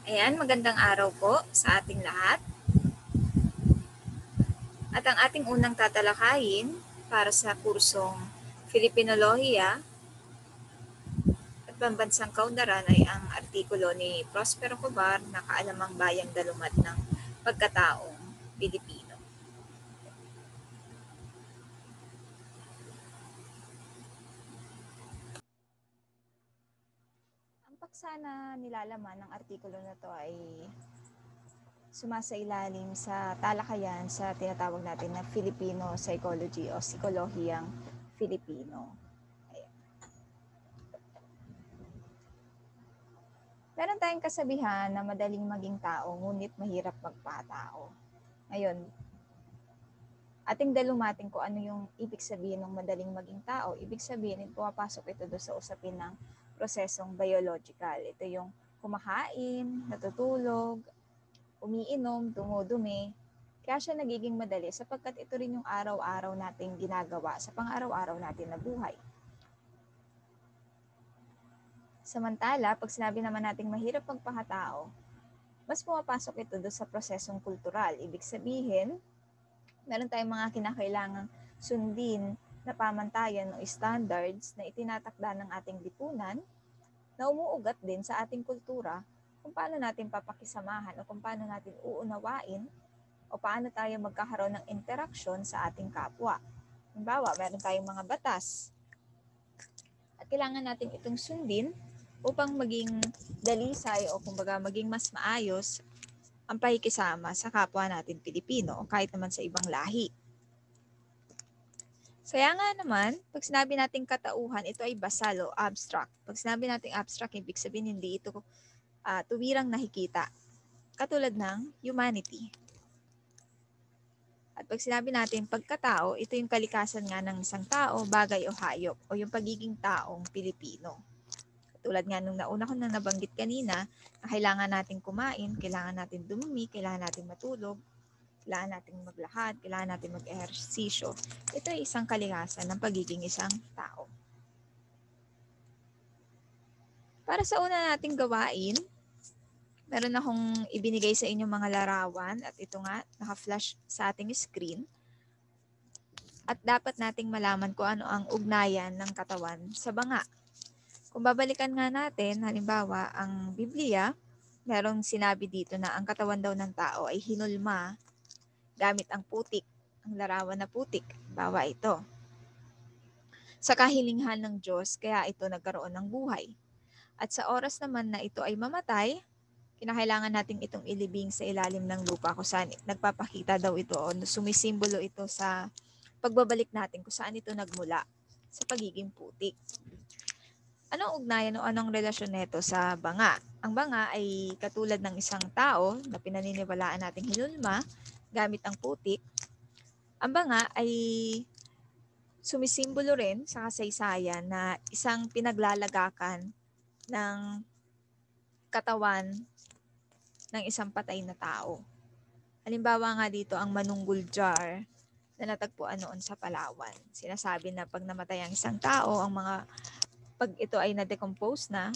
Ayan, magandang araw po sa ating lahat. At ang ating unang tatalakayin para sa kursong Filipinolohiya at Pambansang Kaunlaran ay ang artikulo ni Prospero Cobar na Kaalamang Bayang Dalumat ng Pagkataong Pilipino. Ang paksa na nilalaman ng artikulo na to ay sumasailalim sa talakayan sa tinatawag natin na Filipino Psychology o Psikolohiyang Filipino. Meron tayong kasabihan na madaling maging tao, ngunit mahirap magpatao. Ngayon, ating dalumatin kung ano yung ibig sabihin ng madaling maging tao. Ibig sabihin, pumapasok ito doon sa usapin ng prosesong biological. Ito yung kumakain, natutulog, umiinom, dumudumi. Kaya siya nagiging madali sapagkat ito rin yung araw-araw nating ginagawa sa pang-araw-araw natin na buhay. Samantala, pag sinabi naman nating mahirap magpakatao, mas pumapasok ito doon sa prosesong kultural. Ibig sabihin, meron tayong mga kinakailangang sundin na pamantayan o standards na itinatakda ng ating lipunan na umuugat din sa ating kultura kung paano natin papakisamahan o kung paano natin uunawain o paano tayo magkakaroon ng interaksyon sa ating kapwa. Halimbawa, meron tayong mga batas at kailangan natin itong sundin upang maging dalisay o kumbaga maging mas maayos ang pakikisama sa kapwa natin Pilipino o kahit naman sa ibang lahi. Kaya nga naman, pag sinabi nating katauhan, ito ay basal o abstract. Pag sinabi nating abstract, ibig sabihin hindi ito tuwirang nakikita. Katulad ng humanity. At pag sinabi natin pagkatao, ito yung kalikasan nga ng isang tao, bagay o hayop, o yung pagiging taong Pilipino. Tulad nga nung nauna ko na nabanggit kanina, na kailangan natin kumain, kailangan natin dumumi, kailangan natin matulog, kailangan natin maglakad, kailangan natin mag-ehersisyo. Ito ay isang kalikasan ng pagiging isang tao. Para sa una nating gawain, meron akong ibinigay sa inyo mga larawan at ito nga, naka-flash sa ating screen. At dapat nating malaman kung ano ang ugnayan ng katawan sa banga. Kung babalikan nga natin, halimbawa, ang Biblia, merong sinabi dito na ang katawan daw ng tao ay hinulma gamit ang putik, ang larawan na putik. Bawa ito. Sa kahilinghan ng Diyos, kaya ito nagkaroon ng buhay. At sa oras naman na ito ay mamatay, kinakailangan natin itong ilibing sa ilalim ng lupa kung saan nagpapakita daw ito o sumisimbolo ito sa pagbabalik natin kung saan ito nagmula sa pagiging putik. Anong ugnayan o anong relasyon nito sa banga? Ang banga ay katulad ng isang tao na pinaniniwalaan nating hinulma gamit ang putik. Ang banga ay sumisimbolo rin sa kasaysayan na isang pinaglalagakan ng katawan ng isang patay na tao. Halimbawa nga dito ang manunggul jar na natagpuan noon sa Palawan. Sinasabi na pag namatay ang isang tao, pag ito ay na-decompose na,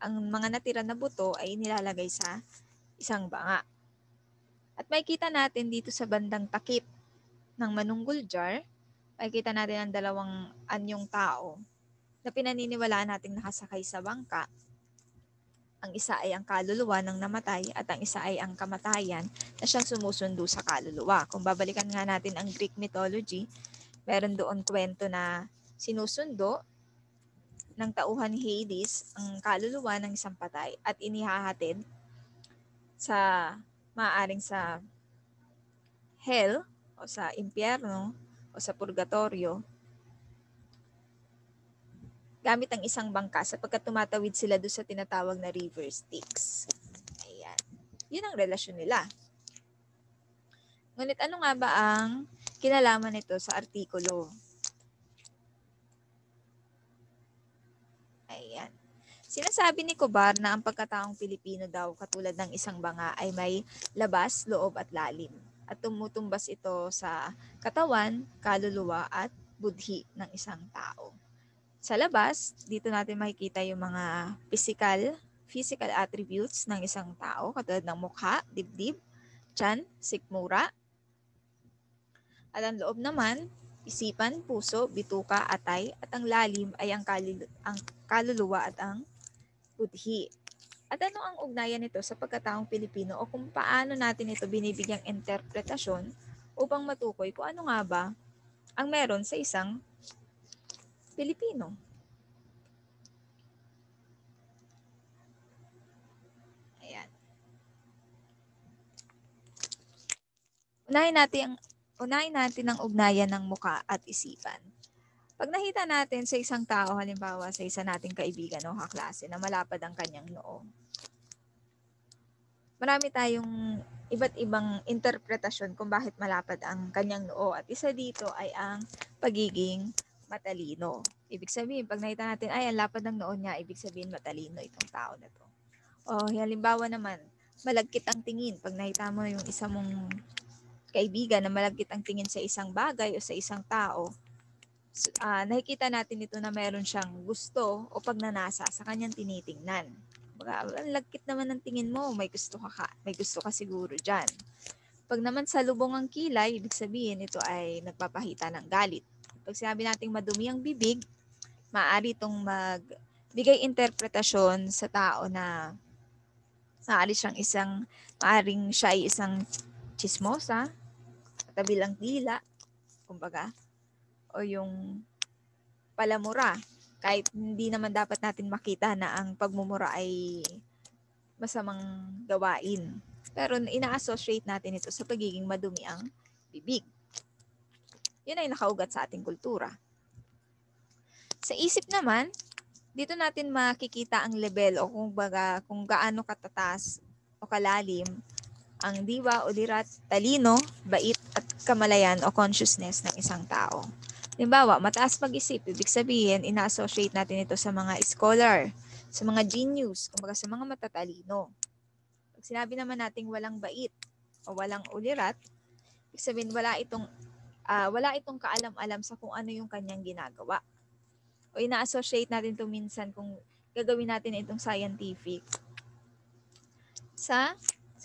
ang mga natira na buto ay nilalagay sa isang banga. At makikita natin dito sa bandang takip ng manunggul jar, makikita natin ang dalawang anyong tao na pinaniniwalaan nating nakasakay sa bangka. Ang isa ay ang kaluluwa ng namatay at ang isa ay ang kamatayan na siyang sumusundo sa kaluluwa. Kung babalikan nga natin ang Greek mythology, meron doon kwento na sinusundo ng tauhan ni Hades ang kaluluwa ng isang patay at inihahatid sa maaaring sa hell o sa impyerno o sa purgatorio gamit ang isang bangka sapagkat tumatawid sila doon sa tinatawag na river Styx. Ayan. Yun ang relasyon nila. Ngunit ano nga ba ang kinalaman nito sa artikulo? Ayan. Sinasabi ni Cobar na ang pagkataong Pilipino daw katulad ng isang banga ay may labas, loob at lalim. At tumutumbas ito sa katawan, kaluluwa at budhi ng isang tao. Sa labas, dito natin makikita yung mga physical physical attributes ng isang tao katulad ng mukha, dibdib, tiyan, sikmura. At ang loob naman, isipan, puso, bituka, atay, at ang lalim ay ang kaluluwa at ang budhi. At ano ang ugnayan nito sa pagkataong Pilipino o kung paano natin ito binibigyang interpretasyon upang matukoy kung ano nga ba ang meron sa isang Pilipino. Ayan. Unahin natin ang ugnayan ng muka at isipan. Pag nakita natin sa isang tao, halimbawa sa isa nating kaibigan o kaklase na malapad ang kanyang noo, marami tayong iba't ibang interpretasyon kung bakit malapad ang kanyang noo. At isa dito ay ang pagiging matalino. Ibig sabihin, pag nakita natin, ay, ang lapad ng noo niya, ibig sabihin matalino itong tao na to. O halimbawa naman, malagkit ang tingin. Pag nakita mo yung isa mong kaibigan na malagkit ang tingin sa isang bagay o sa isang tao, nakikita natin ito na meron siyang gusto o pagnanasa sa kanyang tinitingnan. Baga, ang lagkit naman ng tingin mo, may gusto ka siguro dyan. Pag naman sa lubong ang kilay, ibig sabihin ito ay nagpapahita ng galit. Pag sinabi nating madumi ang bibig, maaari itong magbigay interpretasyon sa tao na maaring siya ay isang chismosa, katabilang dila, kumbaga, o yung palamura. Kahit hindi naman dapat natin makita na ang pagmumura ay masamang gawain. Pero ina-associate natin ito sa pagiging madumi ang bibig. Yun ay nakaugat sa ating kultura. Sa isip naman, dito natin makikita ang level o kung gaano katataas o kalalim ang diwa o lirat, talino, bait at kamalayan o consciousness ng isang tao. Halimbawa, mataas mag-isip, ibig sabihin, ina-associate natin ito sa mga scholar, sa mga genius, kumbaga sa mga matatalino. Pag sinabi naman nating walang bait o walang ulirat, ibig sabihin wala itong kaalam-alam sa kung ano yung kanyang ginagawa. O ina-associate natin ito minsan kung gagawin natin itong scientific sa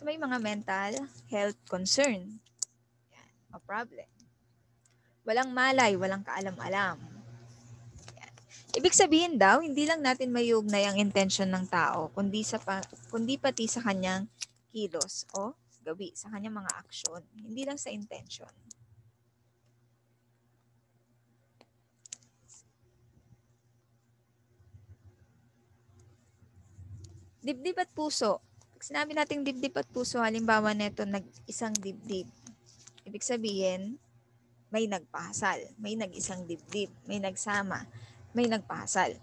may mga mental health concern. Yan, o problem. Walang malay, walang kaalam-alam. Yan. Ibig sabihin daw, hindi lang natin mayugnay ang intention ng tao, kundi pati sa kanyang kilos o gawi, sa kanyang mga aksyon. Hindi lang sa intention. Dibdib at puso. Pag sinabi natin dibdib at puso, halimbawa nito isang dibdib. Ibig sabihin, may nagpahasal, may nag-isang dibdib, may nagsama, may nagpahasal.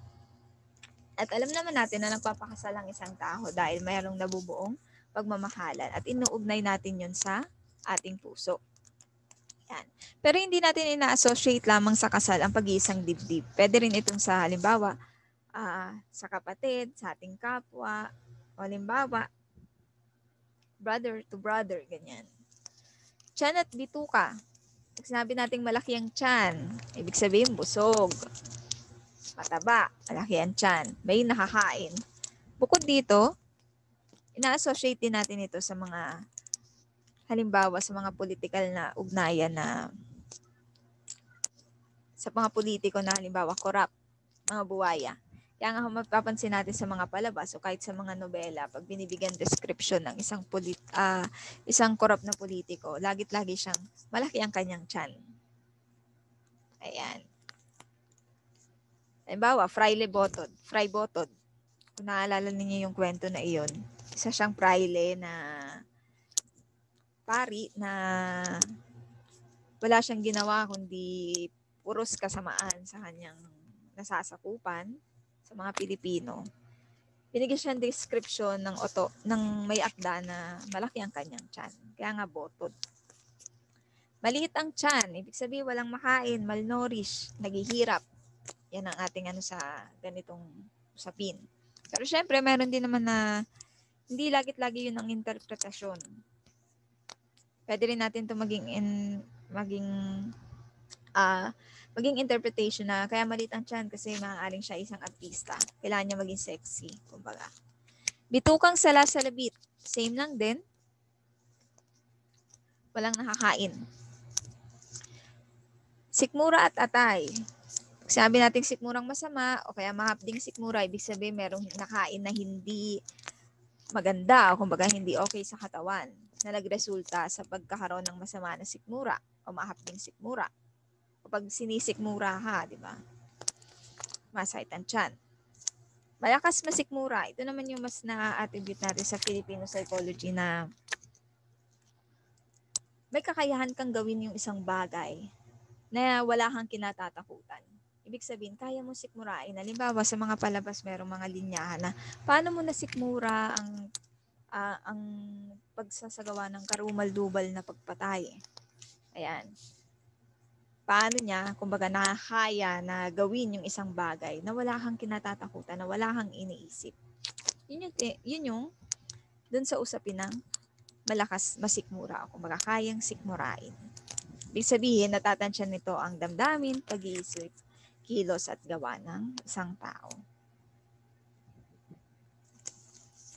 At alam naman natin na nagpapakasal ang isang tao dahil mayroong nabubuong pagmamahalan at inuugnay natin yun sa ating puso. Yan. Pero hindi natin ina-associate lamang sa kasal ang pag-iisang dibdib. Pwede rin itong sa halimbawa, sa kapatid, sa ating kapwa, o halimbawa, brother to brother, ganyan. Tiyan at bituka. Pag sinabi nating malaki ang tiyan, ibig sabihin busog, mataba, malaki ang tiyan, may nakakain. Bukod dito, ina-associate din natin ito sa mga, halimbawa sa mga political na ugnayan na, sa mga politiko na halimbawa corrupt, mga buwaya. Kaya nga mapapansin natin sa mga palabas o kahit sa mga nobela, pag binibigyan description ng isang corrupt na politiko, lagi siyang malaki ang kanyang tiyan. Ayan. Halimbawa, Fray Botod. Kung naalala ninyo yung kwento na iyon, isa siyang praile na pari na wala siyang ginawa kundi puros kasamaan sa kanyang nasasakupan sa mga Pilipino. Binigyan siya ng description ng may akda na malaki ang kanyang tiyan. Kaya nga botod. Maliit ang tiyan, ibig sabihin walang makain, malnourished, naghihirap. Yan ang ating sa ganitong usapin. Pero syempre, meron din naman na hindi lagi-lagi yun ang interpretasyon. Pwede rin natin ito maging interpretation na kaya maliit ang tiyan kasi maaaring siya isang artista. Kailangan niya maging sexy, kumbaga. Bitukang salasalabit. Same lang din. Walang nakakain. Sikmura at atay. Pag sabi natin sikmurang masama o kaya mahapding sikmura, ibig sabihin merong nakain na hindi maganda o kumbaga hindi okay sa katawan na nagresulta sa pagkakaroon ng masama na sikmura o mahapding sikmura. Kapag sinisikmura ka, di ba? Masakit ang tiyan. Malakas masikmura. Ito naman yung mas na-attribute natin sa Filipino psychology na may kakayahan kang gawin yung isang bagay na wala kang kinatatakutan. Ibig sabihin, kaya mo sikmurain. Halimbawa, sa mga palabas, merong mga linyahan na paano mo nasikmura ang pagsasagawa ng karumal-dubal na pagpatay. Ayan. Paano niya, kumbaga, nakakaya na gawin yung isang bagay na wala kang kinatatakutan, na wala kang iniisip. Yun yung dun sa usapin ng malakas masikmura o kumbaga kayang sikmurain. Ibig sabihin, natatansyan nito ang damdamin, pag-iisip, kilos at gawa ng isang tao.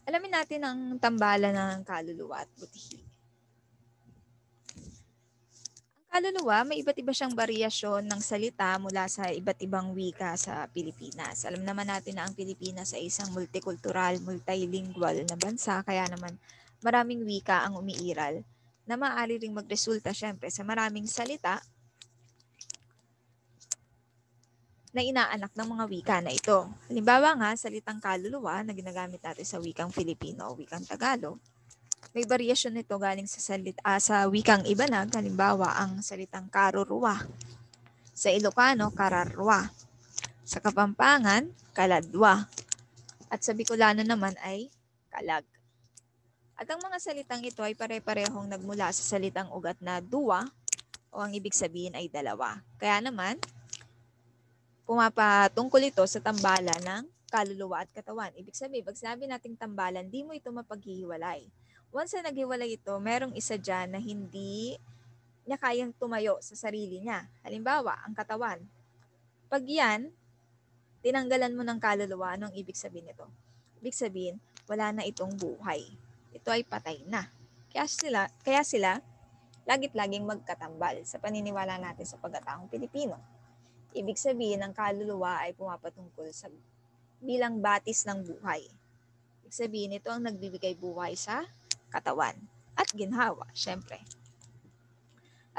Alamin natin ang tambalan ng kaluluwa at budhi. Ang kaluluwa, may iba't iba siyang variasyon ng salita mula sa iba't ibang wika sa Pilipinas. Alam naman natin na ang Pilipinas ay isang multicultural, multilingual na bansa, kaya naman maraming wika ang umiiral na maaari ring magresulta syempre sa maraming salita na inaanak ng mga wika na ito. Halimbawa nga, salitang kaluluwa na ginagamit natin sa wikang Filipino o wikang Tagalog, may variasyon nito galing sa wikang Ibanag, halimbawa ang salitang karuruwa. Sa Ilocano, kararwa. Sa Kapampangan, kaladwa. At sa Bicolano naman ay kalag. At ang mga salitang ito ay pare-parehong nagmula sa salitang ugat na duwa o ang ibig sabihin ay dalawa. Kaya naman, pumapatungkol ito sa tambalan ng kaluluwa at katawan. Ibig sabihin, pag sinabi nating tambalan, di mo ito mapaghihiwalay. Once na naghiwalay ito, merong isa dyan na hindi niya kayang tumayo sa sarili niya. Halimbawa, ang katawan. Pag yan, tinanggalan mo ng kaluluwa, anong ibig sabihin nito? Ibig sabihin, wala na itong buhay. Ito ay patay na. Kaya sila lagit-laging magkatambal sa paniniwala natin sa pagkataong Pilipino. Ibig sabihin, ang kaluluwa ay pumapatungkol sa bilang batis ng buhay. Ibig sabihin, ito ang nagbibigay buhay sa katawan at ginhawa, syempre.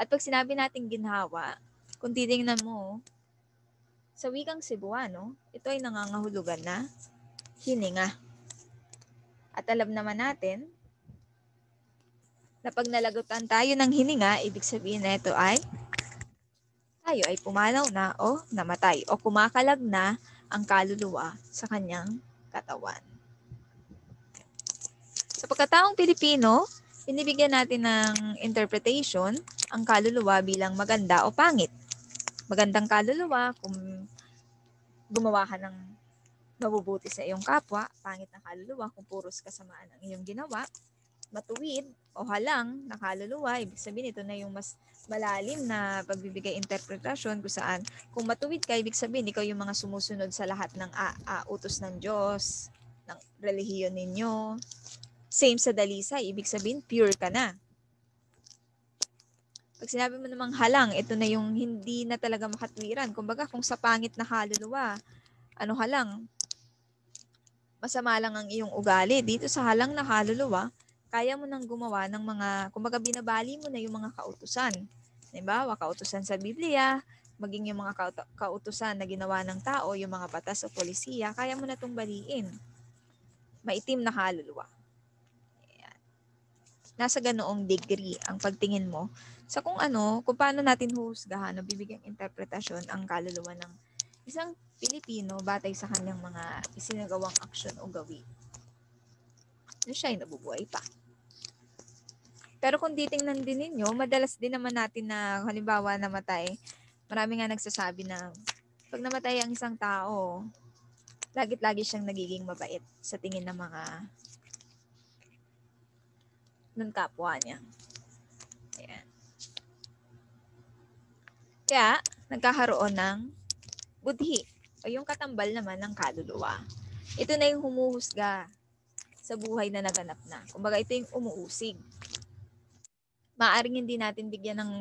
At pag sinabi nating ginhawa, kung titingnan mo, sa wikang Cebuano, ito ay nangangahulugan na hininga. At alam naman natin na pag nalagutan tayo ng hininga, ibig sabihin na ito ay tayo ay pumanaw na o namatay o kumakalag na ang kaluluwa sa kanyang katawan. Sa pagkataong Pilipino, binibigyan natin ng interpretation ang kaluluwa bilang maganda o pangit. Magandang kaluluwa kung gumawa ka ng mabubuti sa iyong kapwa, pangit na kaluluwa kung puros kasamaan ang iyong ginawa, matuwid o halang na kaluluwa, ibig sabihin ito na yung mas malalim na pagbibigay interpretasyon kung saan kung matuwid ka, ibig sabihin ikaw yung mga sumusunod sa lahat ng utos ng Diyos, ng relihiyon ninyo. Same sa dalisay, ibig sabihin pure ka na. Pag sinabi mo namang halang, ito na yung hindi na talaga makatwiran. Kumbaga kung sa pangit na kaluluwa, ano halang, masama lang ang iyong ugali. Dito sa halang na kaluluwa, kaya mo nang gumawa ng mga, kumbaga binabali mo na yung mga kautusan. Diba? Kautusan sa Biblia, maging yung mga kautusan na ginawa ng tao, yung mga batas o polisiya, kaya mo na itong baliin. Maitim na kaluluwa. Ayan. Nasa ganoong degree ang pagtingin mo sa kung paano natin huhusgahan o bibigyang interpretasyon ang kaluluwa ng isang Pilipino batay sa kanyang mga isinagawang aksyon o gawin. Na siya ay nabubuhay pa. Pero kung titingnan din ninyo, madalas din naman natin na halimbawa namatay, marami nga nagsasabi na pag namatay ang isang tao, lagit-lagi siyang nagiging mabait sa tingin ng mga ng kapwa niya. Ayan. Kaya, nagkakaroon ng budhi o yung katambal naman ng kaluluwa. Ito na yung humuhusga sa buhay na naganap na. Kumbaga ito yung umuusig. Maaring hindi natin bigyan ng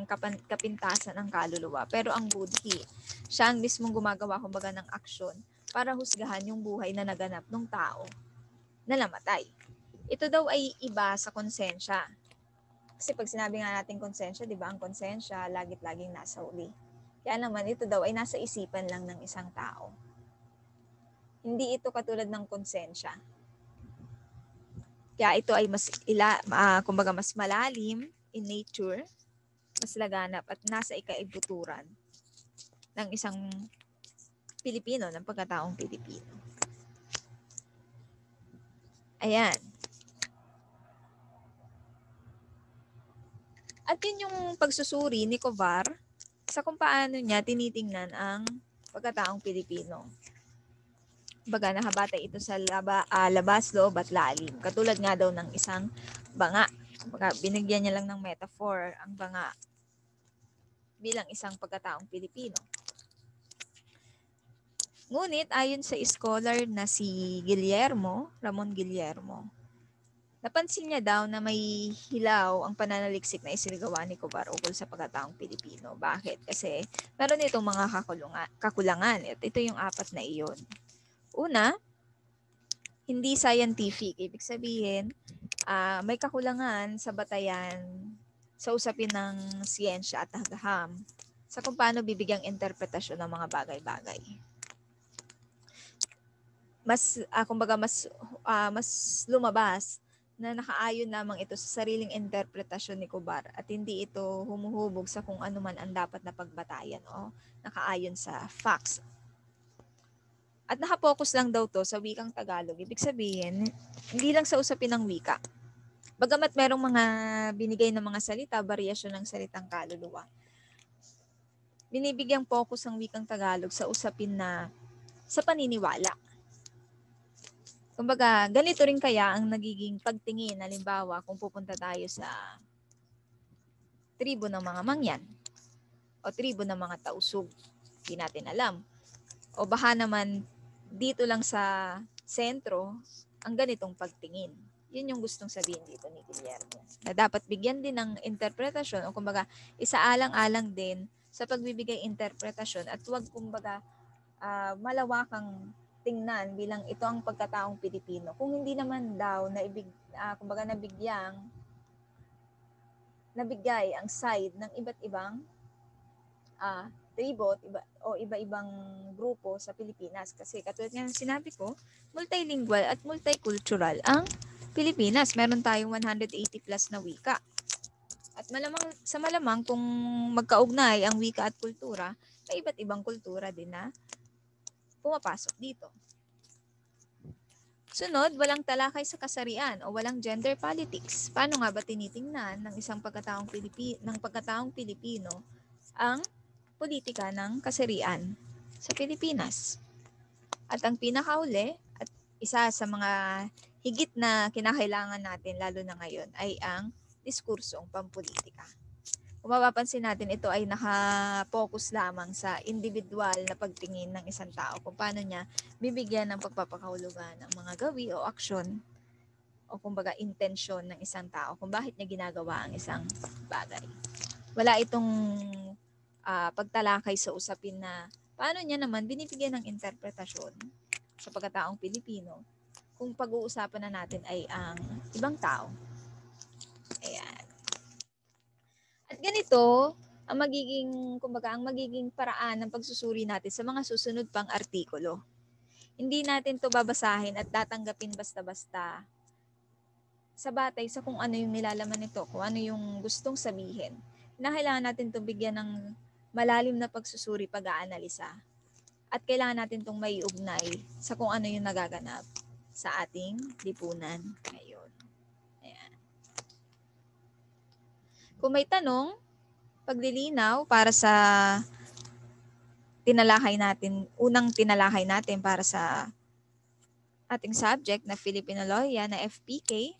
kapintasan ng kaluluwa, pero ang budhi, siya ang mismong gumagawa kumbaga ng aksyon para husgahan yung buhay na naganap ng tao na namatay. Ito daw ay iba sa konsensya. Kasi pag sinabi nga natin konsensya, di ba, ang konsensya lagit-laging nasa uli. Kaya naman ito daw ay nasa isipan lang ng isang tao. Hindi ito katulad ng konsensya. Kaya ito ay kumbaga mas malalim in nature, mas laganap at nasa ikaibuturan ng isang Pilipino, ng pagkataong Pilipino. Ayan. At yun yung pagsusuri ni Kovar sa kung paano niya tinitingnan ang pagkataong Pilipino. Baga nakabatay ito sa labas, loob at lalim. Katulad nga daw ng isang banga. Baga, binigyan niya lang ng metaphor ang banga bilang isang pagkataong Pilipino. Ngunit ayon sa scholar na si Ramon Guillermo, napansin niya daw na may hilaw ang pananaliksik na isinagawa ni Kovar ukol sa pagkataong Pilipino. Bakit? Kasi meron itong mga kakulangan. At ito yung 4 na iyon. Una, hindi scientific. Ibig sabihin, may kakulangan sa batayan sa usapin ng siyensya at agham sa kung paano bibigyang interpretasyon ng mga bagay-bagay. Kumbaga mas lumabas na nakaayon lamang ito sa sariling interpretasyon ni Kovar at hindi ito humuhubog sa kung ano man ang dapat na pagbatayan o nakaayon sa facts. At nakapokus lang daw to sa wikang Tagalog. Ibig sabihin, hindi lang sa usapin ng wika. Bagamat merong mga binigay na mga salita, variasyon ng salitang kaluluwa, binibigyang focus ang wikang Tagalog sa usapin na sa paniniwala. Kumbaga, ganito rin kaya ang nagiging pagtingin, halimbawa, kung pupunta tayo sa tribo ng mga Mangyan o tribo ng mga Tausug. Hindi natin alam. O baka naman dito lang sa sentro, ang ganitong pagtingin. Yun yung gustong sabihin dito ni Guillermo. Na dapat bigyan din ng interpretasyon o kumbaga isaalang-alang din sa pagbibigay interpretasyon at huwag kumbaga malawakang tingnan bilang ito ang pagkataong Pilipino. Kung hindi naman daw kumbaga nabigay ang side ng iba't ibang tribo o iba-ibang grupo sa Pilipinas. Kasi katulad nga ng sinabi ko, multilingual at multicultural ang Pilipinas. Meron tayong 180 plus na wika. At malamang kung magkaugnay ang wika at kultura, may iba't ibang kultura din na pumapasok dito. Sunod, walang talakay sa kasarian o walang gender politics. Paano nga ba tinitingnan ng isang pagkataong Pilipino ang politika ng kasarian sa Pilipinas? At ang pinakauli at isa sa mga higit na kinakailangan natin lalo na ngayon ay ang diskursong pampolitika. Kung mapapansin natin, ito ay naka-focus lamang sa individual na pagtingin ng isang tao kung paano niya bibigyan ng pagpapakahulugan ng mga gawi o aksyon o kumbaga intensyon ng isang tao kung bakit niya ginagawa ang isang bagay. Wala itong pagtalakay sa usapin na paano niya naman binibigyan ng interpretasyon sa pagkataong Pilipino kung pag-uusapan na natin ay ang ibang tao. Ayan. At ganito, ang magiging paraan ng pagsusuri natin sa mga susunod pang artikulo. Hindi natin to babasahin at tatanggapin basta-basta sa batay sa kung ano yung nilalaman nito, kung ano yung gustong sabihin. Kailangan natin itong bigyan ng malalim na pagsusuri, pag-aanalisa. At kailangan natin itong maiugnay sa kung ano yung nagaganap sa ating lipunan ngayon. Kung may tanong, paglilinaw para sa unang tinalakay natin para sa ating subject na Filipinaloya na FPK,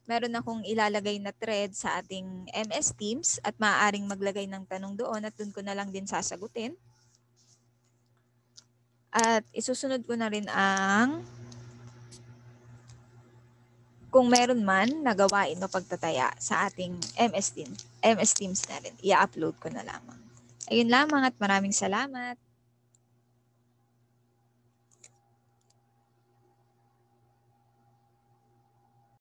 meron akong ilalagay na thread sa ating MS Teams at maaaring maglagay ng tanong doon at doon ko na lang din sasagutin. At isusunod ko na rin ang kung meron man na gawain o pagtataya sa ating MS Teams na rin, i-upload ko na lamang. Ayun lamang at maraming salamat.